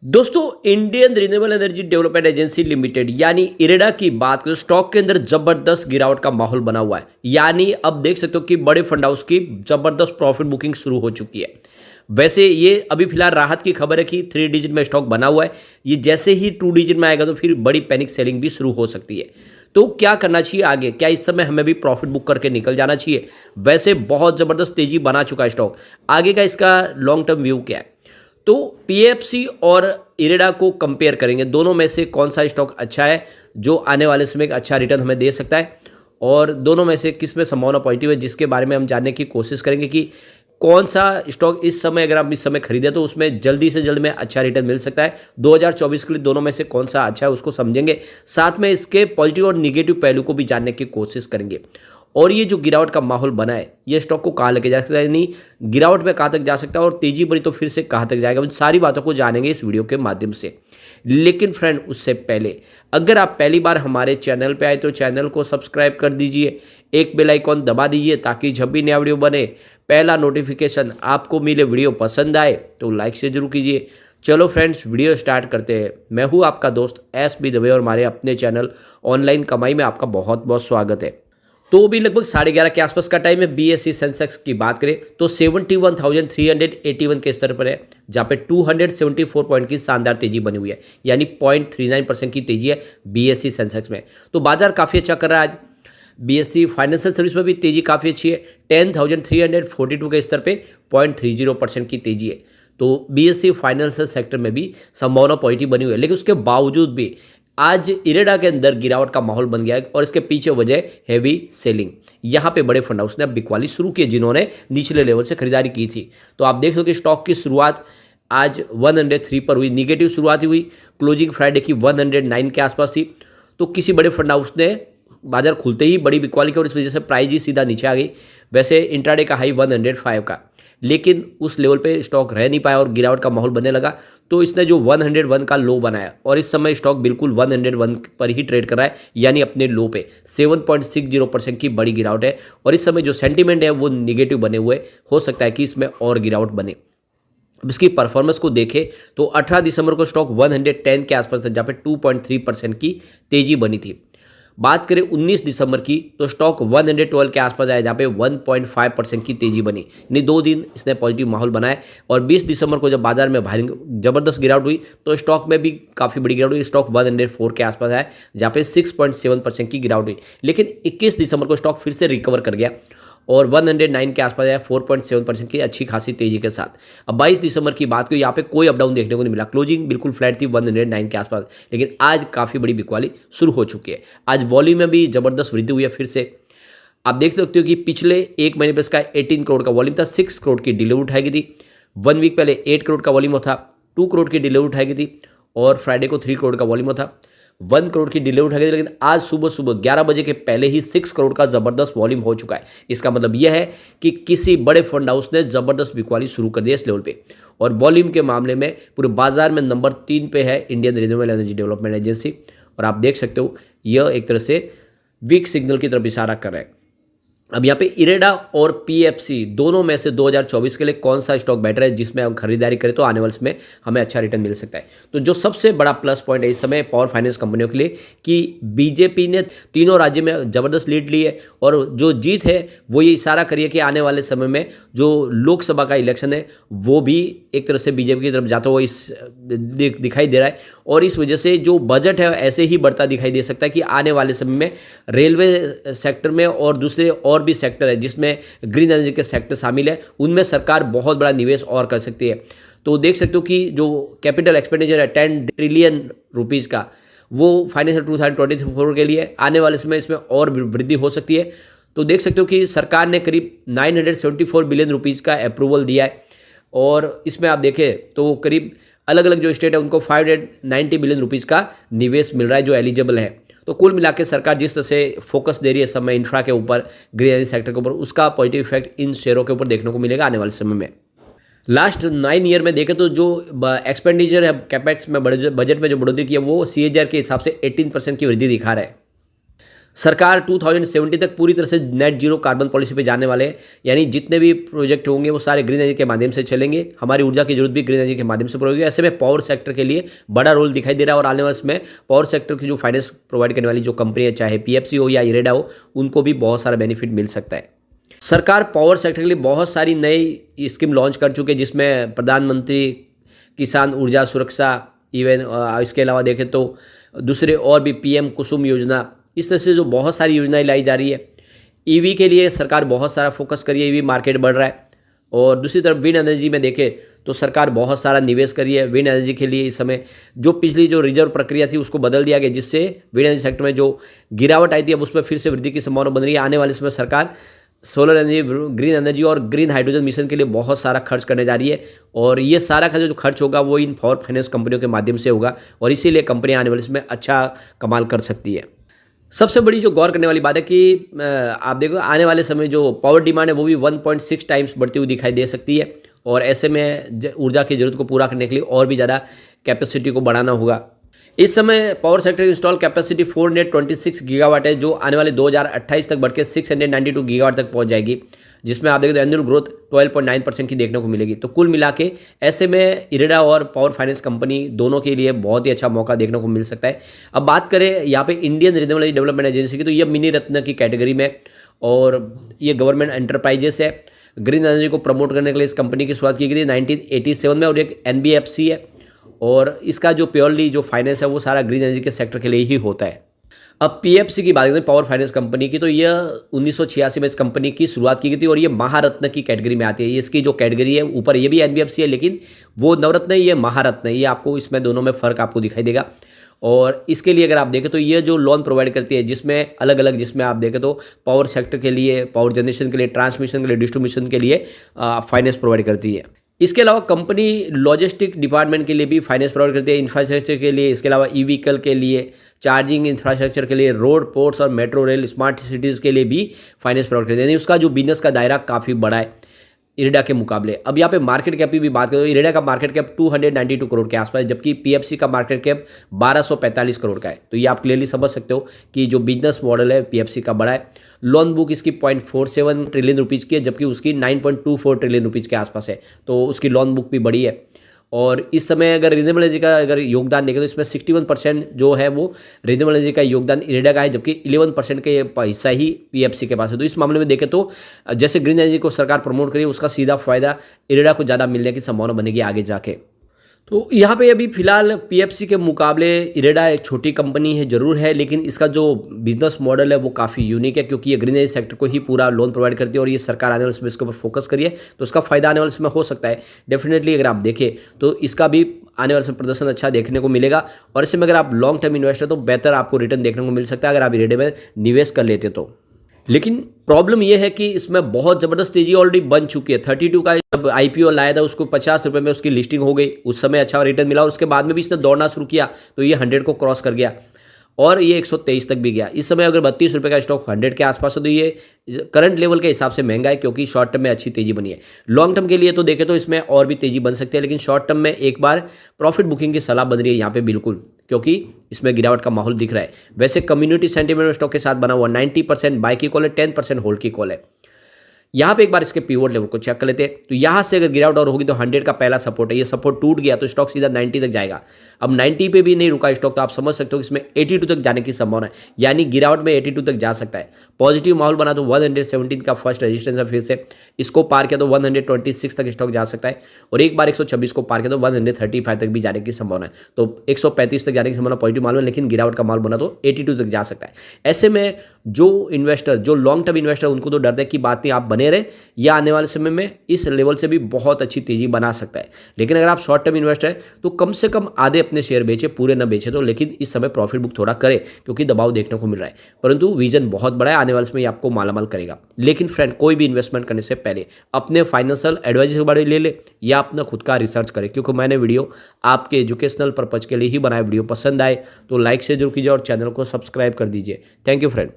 दोस्तों, Indian renewable energy development agency limited यानी इरेडा की बात करें, स्टॉक के अंदर जबरदस्त गिरावट का माहौल बना हुआ है। यानी अब देख सकते हो कि बड़े फंड हाउस की जबरदस्त प्रॉफिट बुकिंग शुरू हो चुकी है। वैसे ये अभी फिलहाल राहत की खबर है कि 3 डिजिट में स्टॉक बना हुआ है। ये जैसे ही 2 डिजिट में आएगा तो फिर बड़ी पैनिक सेलिंग भी शुरू हो सकती है। तो क्या करना चाहिए आगे? क्या इस समय हमें भी प्रॉफिट बुक करके निकल जाना चाहिए? वैसे बहुत जबरदस्त तेजी बना चुका है स्टॉक। आगे का इसका लॉन्ग टर्म व्यू क्या है? तो पीएफसी और इरेडा को कंपेयर करेंगे, दोनों में से कौन सा स्टॉक अच्छा है जो आने वाले समय एक अच्छा रिटर्न हमें दे सकता है, और दोनों में से किस में संभावना पॉजिटिव है, जिसके बारे में हम जानने की कोशिश करेंगे कि कौन सा स्टॉक इस समय अगर आप इस समय खरीदें तो उसमें जल्दी से जल्द में अच्छा रिटर्न मिल सकता है 2024 के लिए। दोनों में से कौन सा अच्छा है उसको समझेंगे, साथ में इसके पॉजिटिव और निगेटिव पहलू को भी जानने की कोशिश करेंगे। और ये जो गिरावट का माहौल बना है, ये स्टॉक को कहाँ लेके जा सकता है, यानी गिरावट में कहाँ तक जा सकता है और तेजी बढ़ी तो फिर से कहाँ तक जाएगा, उन सारी बातों को जानेंगे इस वीडियो के माध्यम से। लेकिन फ्रेंड, उससे पहले अगर आप पहली बार हमारे चैनल पे आए तो चैनल को सब्सक्राइब कर दीजिए, एक बेल आइकॉन दबा दीजिए ताकि जब भी नया वीडियो बने पहला नोटिफिकेशन आपको मिले। वीडियो पसंद आए तो लाइक से जरूर कीजिए। चलो फ्रेंड्स, वीडियो स्टार्ट करते हैं। मैं हूँ आपका दोस्त एस.बी. दवे और हमारे अपने चैनल ऑनलाइन कमाई में आपका बहुत बहुत स्वागत है। तो भी लगभग 11:30 के आसपास का टाइम है। बीएसई सेंसेक्स की बात करें तो 71,381 के स्तर पर है, जहाँ पे 274 पॉइंट की शानदार तेजी बनी हुई है, यानी 0.39% की तेजी है बीएसई सेंसेक्स में। तो बाजार काफ़ी अच्छा कर रहा है आज। बीएसई फाइनेंशियल सर्विस में भी तेजी काफ़ी अच्छी है, 10,342 के स्तर पे 0.30% की तेजी है। तो बीएसई फाइनेंशियल सेक्टर में भी संभावना पॉजिटिव बनी हुई है, लेकिन उसके बावजूद भी आज इरेडा के अंदर गिरावट का माहौल बन गया है और इसके पीछे वजह हैवी सेलिंग। यहाँ पे बड़े फंड हाउस ने अब बिकवाली शुरू की, जिन्होंने निचले लेवल से खरीदारी की थी। तो आप देख सकते हो कि स्टॉक की शुरुआत आज 103 पर हुई, निगेटिव शुरुआत हुई। क्लोजिंग फ्राइडे की 109 के आसपास थी। तो किसी बड़े फंड हाउस ने बाजार खुलते ही बड़ी बिकवाली की और इस वजह से प्राइस ही सीधा नीचे आ गई। वैसे इंट्राडे का हाई 105 का, लेकिन उस लेवल पे स्टॉक रह नहीं पाया और गिरावट का माहौल बनने लगा। तो इसने जो 101 का लो बनाया और इस समय स्टॉक बिल्कुल 101 पर ही ट्रेड कर रहा है, यानी अपने लो पे 7.60% की बड़ी गिरावट है। और इस समय जो सेंटीमेंट है वो निगेटिव बने हुए, हो सकता है कि इसमें और गिरावट बने। अब इसकी परफॉर्मेंस को देखें तो 18 दिसंबर को स्टॉक 110 के आसपास था, जहाँ पे 2.3% की तेजी बनी थी। बात करें 19 दिसंबर की तो स्टॉक 112 के आसपास आया, जहाँ पे 1.5% की तेजी बनी। यानी 2 दिन इसने पॉजिटिव माहौल बनाया। और 20 दिसंबर को जब बाजार में भारी जबरदस्त गिरावट हुई तो स्टॉक में भी काफ़ी बड़ी गिरावट हुई। स्टॉक 104 के आसपास आया, जहाँ पे 6.7% की गिरावट हुई। लेकिन 21 दिसंबर को स्टॉक फिर से रिकवर कर गया और 109 के आसपास आया, 4.7% की अच्छी खासी तेजी के साथ। अब 22 दिसंबर की बात करें, यहाँ पे कोई अपडाउन देखने को नहीं मिला, क्लोजिंग बिल्कुल फ्लैट थी 109 के आसपास। लेकिन आज काफ़ी बड़ी बिकवाली शुरू हो चुकी है। आज वॉल्यूम में भी जबरदस्त वृद्धि हुई है फिर से। आप देख सकते हो कि पिछले एक महीने पे इसका 18 करोड़ का वॉल्यूम था, 6 करोड़ की डिलीवरी उठाई गई थी। 1 वीक पहले 8 करोड़ का वॉल्यूम था, 2 करोड़ की डिलीवरी उठाई गई थी। और फ्राइडे को 3 करोड़ का वॉल्यूम था, 1 करोड़ की डिलीवरी उठाई गई। लेकिन आज सुबह सुबह 11 बजे के पहले ही 6 करोड़ का जबरदस्त वॉल्यूम हो चुका है। इसका मतलब यह है कि किसी बड़े फंड हाउस ने जबरदस्त बिकवाली शुरू कर दी है इस लेवल पे। और वॉल्यूम के मामले में पूरे बाजार में नंबर 3 पे है Indian renewable energy development agency. और आप देख सकते हो यह एक तरह से वीक सिग्नल की तरफ इशारा कर रहा है। अब यहाँ पे इरेडा और पीएफसी दोनों में से 2024 के लिए कौन सा स्टॉक बेटर है, जिसमें हम खरीदारी करें तो आने वाले समय हमें अच्छा रिटर्न मिल सकता है। तो जो सबसे बड़ा प्लस पॉइंट है इस समय पावर फाइनेंस कंपनियों के लिए कि बीजेपी ने तीनों राज्य में जबरदस्त लीड ली है। और जो जीत है वो ये इशारा करिए कि आने वाले समय में जो लोकसभा का इलेक्शन है वो भी एक तरह से बीजेपी की तरफ जाता हुआ दिखाई दे रहा है। और इस वजह से जो बजट है ऐसे ही बढ़ता दिखाई दे सकता है कि आने वाले समय में रेलवे सेक्टर में और दूसरे और भी सेक्टर है जिसमें ग्रीन एनर्जी के सेक्टर शामिल है, उनमें सरकार बहुत बड़ा निवेश और कर सकती है। तो देख सकते हो कि जो कैपिटल एक्सपेंडिचर है 10 ट्रिलियन रुपीस का, वो फाइनेंशियल 2024 के लिए आने वाले समय इसमें और वृद्धि हो सकती है। तो देख सकते हो कि सरकार ने करीब 974 बिलियन रुपीस का अप्रूवल दिया है। और इसमें आप देखें तो करीब अलग अलग जो स्टेट है उनको 590 बिलियन रुपीस का निवेश मिल रहा है जो एलिजिबल है। तो कुल मिला के सरकार जिस तरह से फोकस दे रही है समय इंफ्रा के ऊपर, ग्रीन एनर्जी सेक्टर के ऊपर, उसका पॉजिटिव इफेक्ट इन शेयरों के ऊपर देखने को मिलेगा आने वाले समय में। लास्ट 9 ईयर में देखें तो जो एक्सपेंडिचर है कैपेक्स में बजट में जो बढ़ोतरी की है वो CAGR के हिसाब से 18% की वृद्धि दिखा रहा है। सरकार 2070 तक पूरी तरह से नेट जीरो कार्बन पॉलिसी पे जाने वाले हैं, यानी जितने भी प्रोजेक्ट होंगे वो सारे ग्रीन एनर्जी के माध्यम से चलेंगे। हमारी ऊर्जा की जरूरत भी ग्रीन एनर्जी के माध्यम से पूरी होगी। ऐसे में पावर सेक्टर के लिए बड़ा रोल दिखाई दे रहा है और आने वाले समय पावर सेक्टर की जो फाइनेंस प्रोवाइड करने वाली जो कंपनी है, चाहे पीएफसी हो या इरेडा हो, उनको भी बहुत सारा बेनिफिट मिल सकता है। सरकार पावर सेक्टर के लिए बहुत सारी नई स्कीम लॉन्च कर चुके हैं, जिसमें प्रधानमंत्री किसान ऊर्जा सुरक्षा, इवन इसके अलावा देखें तो दूसरे और भी पीएम कुसुम योजना, इस तरह से जो बहुत सारी योजनाएं लाई जा रही है। ईवी के लिए सरकार बहुत सारा फोकस कर रही है, ईवी मार्केट बढ़ रहा है। और दूसरी तरफ विंड एनर्जी में देखें तो सरकार बहुत सारा निवेश कर रही है विंड एनर्जी के लिए। इस समय जो पिछली जो रिजर्व प्रक्रिया थी उसको बदल दिया गया, जिससे विंड एनर्जी सेक्टर में जो गिरावट आई थी अब उसमें फिर से वृद्धि की संभावना बन रही है। आने वाले समय सरकार सोलर एनर्जी, ग्रीन एनर्जी और ग्रीन हाइड्रोजन मिशन के लिए बहुत सारा खर्च करने जा रही है और ये सारा का जो खर्च होगा वो इन पावर फाइनेंस कंपनियों के माध्यम से होगा और इसीलिए कंपनियां आने वाले समय अच्छा कमाल कर सकती है। सबसे बड़ी जो गौर करने वाली बात है कि आप देखो आने वाले समय जो पावर डिमांड है वो भी 1.6 टाइम्स बढ़ती हुई दिखाई दे सकती है और ऐसे में ऊर्जा की जरूरत को पूरा करने के लिए और भी ज़्यादा कैपेसिटी को बढ़ाना होगा। इस समय पावर सेक्टर की इंस्टॉल कैपेसिटी 426 गीगावाट है, जो आने वाले 2028 तक बढ़ के 692 गीगावाट तक पहुंच जाएगी, जिसमें आप देखें तो एनुअल ग्रोथ 12.9% की देखने को मिलेगी। तो कुल मिला के ऐसे में इरेडा और पावर फाइनेंस कंपनी दोनों के लिए बहुत ही अच्छा मौका देखने को मिल सकता है। अब बात करें यहाँ पे Indian renewable energy development agency की, तो ये मिनी रत्न की कैटेगरी में और ये गवर्नमेंट एंटरप्राइजेस है। ग्रीन एनर्जी को प्रमोट करने के लिए इस कंपनी की शुरुआत की गई थी 1987 में और एक एनबीएफसी है और इसका जो प्योरली जो फाइनेंस है वो सारा ग्रीन एनर्जी के सेक्टर के लिए ही होता है। अब पीएफसी की बात करें पावर फाइनेंस कंपनी की, तो यह 1986 में इस कंपनी की शुरुआत की गई थी और ये महारत्न की कैटेगरी में आती है। ये इसकी जो कैटेगरी है ऊपर ये भी एनबीएफसी है, लेकिन वो नवरत्न है, ये महारत्न है। ये आपको इसमें दोनों में फ़र्क आपको दिखाई देगा। और इसके लिए अगर आप देखें तो ये जो लोन प्रोवाइड करती है, जिसमें अलग अलग, जिसमें आप देखें तो पावर सेक्टर के लिए, पावर जनरेशन के लिए, ट्रांसमिशन के लिए, डिस्ट्रीब्यूशन के लिए फाइनेंस प्रोवाइड करती है। इसके अलावा कंपनी लॉजिस्टिक डिपार्टमेंट के लिए भी फाइनेंस प्रोवाइड करती है, इंफ्रास्ट्रक्चर के लिए, इसके अलावा ई व्हीकल के लिए, चार्जिंग इंफ्रास्ट्रक्चर के लिए, रोड, पोर्ट्स और मेट्रो रेल, स्मार्ट सिटीज़ के लिए भी फाइनेंस प्रोवाइड करती है। यानी उसका जो बिजनेस का दायरा काफ़ी बड़ा है इरेडा के मुकाबले। अब यहाँ पे मार्केट कैप की भी बात करें तो इरेडा का मार्केट कैप 292 करोड़ के आसपास, जबकि पीएफसी का मार्केट कैप 1245 करोड़ का है। तो ये आप क्लियरली समझ सकते हो कि जो बिजनेस मॉडल है पीएफसी का बड़ा है। लोन बुक इसकी 0.47 ट्रिलियन रुपीज़ की है, जबकि उसकी 9.24 ट्रिलियन रुपीज़ के आसपास है। तो उसकी लोन बुक भी बड़ी है। और इस समय अगर रिन्यूएबल एनर्जी का अगर योगदान देखें तो इसमें 61% जो है वो रिन्यूएबल एनर्जी का योगदान इरेडा का है, जबकि 11% का हिस्सा ही पीएफसी के पास है। तो इस मामले में देखें तो जैसे ग्रीन एनर्जी को सरकार प्रमोट करी, उसका सीधा फायदा इरेडा को ज़्यादा मिलने की संभावना बनेगी आगे जाके। तो यहाँ पे अभी फिलहाल पीएफसी के मुकाबले इरेडा एक छोटी कंपनी है ज़रूर है, लेकिन इसका जो बिजनेस मॉडल है वो काफ़ी यूनिक है, क्योंकि ये ग्रीन एनर्जी सेक्टर को ही पूरा लोन प्रोवाइड करती है और ये सरकार आने वाले समय इसके ऊपर फोकस करिए तो उसका फायदा आने वाले समय हो सकता है। डेफिनेटली अगर आप देखें तो इसका भी आने वाले समय प्रदर्शन अच्छा देखने को मिलेगा और इसमें अगर आप लॉन्ग टर्म इन्वेस्टर तो बेहतर आपको रिटर्न देखने को मिल सकता है अगर आप इरेडा में निवेश कर लेते तो। लेकिन प्रॉब्लम यह है कि इसमें बहुत ज़बरदस्त तेजी ऑलरेडी बन चुकी है। 32 का जब आईपीओ लाया था उसको 50 रुपये में उसकी लिस्टिंग हो गई, उस समय अच्छा रिटर्न मिला और उसके बाद में भी इसने दौड़ना शुरू किया तो ये 100 को क्रॉस कर गया और ये 123 तक भी गया। इस समय अगर 32 रुपये का स्टॉक 100 के आसपास है तो ये करंट लेवल के हिसाब से महंगा है, क्योंकि शॉर्ट टर्म में अच्छी तेजी बनी है। लॉन्ग टर्म के लिए तो देखें तो इसमें और भी तेजी बन सकती है, लेकिन शॉर्ट टर्म में एक बार प्रॉफिट बुकिंग की सलाह बन रही है यहाँ पे बिल्कुल, क्योंकि इसमें गिरावट का माहौल दिख रहा है। वैसे कम्युनिटी सेंटीमेंट स्टॉक के साथ बना हुआ 90% बाय की कॉल है, 10% होल्ड की कॉल है। यहाँ पे एक बार इसके पिवोट लेवल को चेक कर लेते हैं तो यहाँ से अगर गिरावट और होगी तो 100 का पहला सपोर्ट है, ये सपोर्ट टूट गया तो स्टॉक सीधा 90 तक जाएगा। अब 90 पे भी नहीं रुका स्टॉक तो आप समझ सकते हो इसमें 82 तक जाने की संभावना है, यानी गिरावट में 82 तक जा सकता है। पॉजिटिव माहौल बना तो 117 का फर्स्ट रेजिस्टेंस है, फिर से इसको पार किया तो 126 तक स्टॉक जा सकता है और एक बार 126 को पार किया तो 135 तक भी जाने की संभावना है। तो 135 तक जाने की संभावना पॉजिटिव माहौल है, लेकिन गिरावट का माहौल बना तो 82 तक जा सकता है। ऐसे में जो इन्वेस्टर, जो लॉन्ग टर्म इन्वेस्टर, उनको तो डरने की बात नहीं, आप बने रहे, या आने वाले समय में इस लेवल से भी बहुत अच्छी तेजी बना सकता है। लेकिन अगर आप शॉर्ट टर्म इन्वेस्टर है तो कम से कम आधे अपने शेयर बेचे, पूरे न बेचे तो, लेकिन इस समय प्रॉफिट बुक थोड़ा करे क्योंकि दबाव देखने को मिल रहा है, परंतु विजन बहुत बड़ा है, आने वाले समय आपको मालामाल करेगा। लेकिन फ्रेंड, कोई भी इन्वेस्टमेंट करने से पहले अपने फाइनेंशियल एडवाइजर के बारे में ले ले या अपना खुद का रिसर्च करें, क्योंकि मैंने वीडियो आपके एजुकेशनल पर्पज के लिए ही बनाया। वीडियो पसंद आए तो लाइक से जरूर कीजिए और चैनल को सब्सक्राइब कर दीजिए। Thank you friend.